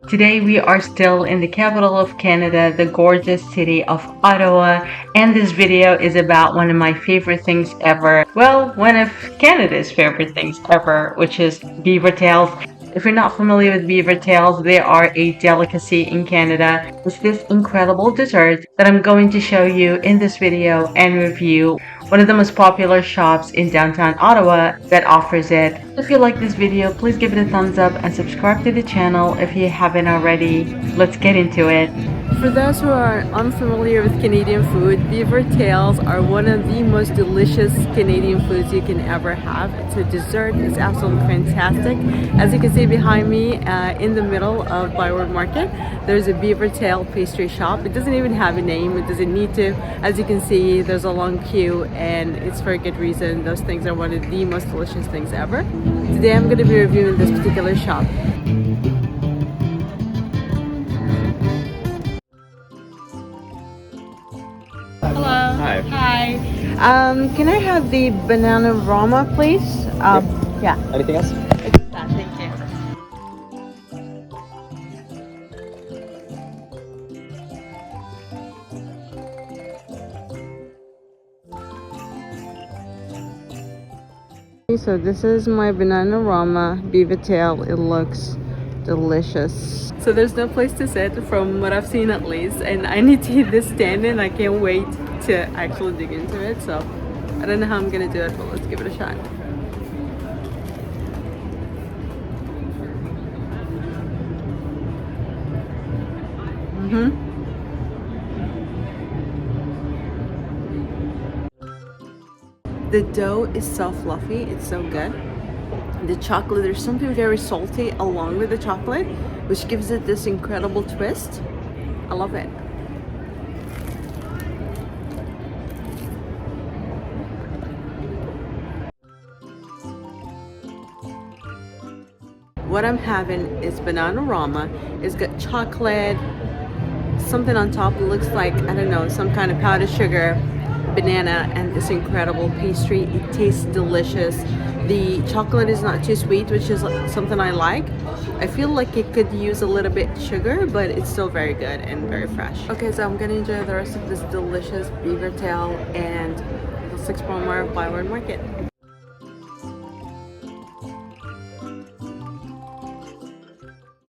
Today we are still in the capital of Canada, the gorgeous city of Ottawa, and this video is about one of my favorite things ever. Well, one of Canada's favorite things ever, which is Beavertails. If you're not familiar with Beavertails, they are a delicacy in Canada. It's this incredible dessert that I'm going to show you in this video and review one of the most popular shops in downtown Ottawa that offers it. If you like this video, please give it a thumbs up and subscribe to the channel if you haven't already. Let's get into it. For those who are unfamiliar with Canadian food, beaver tails are one of the most delicious Canadian foods you can ever have. It's a dessert, it's absolutely fantastic. As you can see behind me, in the middle of ByWard Market, there's a Beavertails Pastry shop. It doesn't even have a name, it doesn't need to. As you can see, there's a long queue and it's for a good reason. Those things are one of the most delicious things ever. Today I'm going to be reviewing this particular shop. Hello. Hi. Hi. Can I have the banana rama, please? Yeah. Anything else? Thank you. So this is my banana rama beaver tail. It looks delicious. So there's no place to sit from what I've seen at least, and I need to eat this standing. I can't wait to actually dig into it. So I don't know how I'm gonna do it, but let's give it a shot. The dough is so fluffy, it's so good. The chocolate, there's something very salty along with the chocolate, which gives it this incredible twist. I love it. What I'm having is banana rama. It's got chocolate, something on top. It looks like, I don't know, some kind of powdered sugar, banana, and this incredible pastry. It tastes delicious. The chocolate is not too sweet, which is something I like. I feel like it could use a little bit sugar, but it's still very good and very fresh. Okay, so I'm gonna enjoy the rest of this delicious beaver tail and the 6 more of ByWard Market.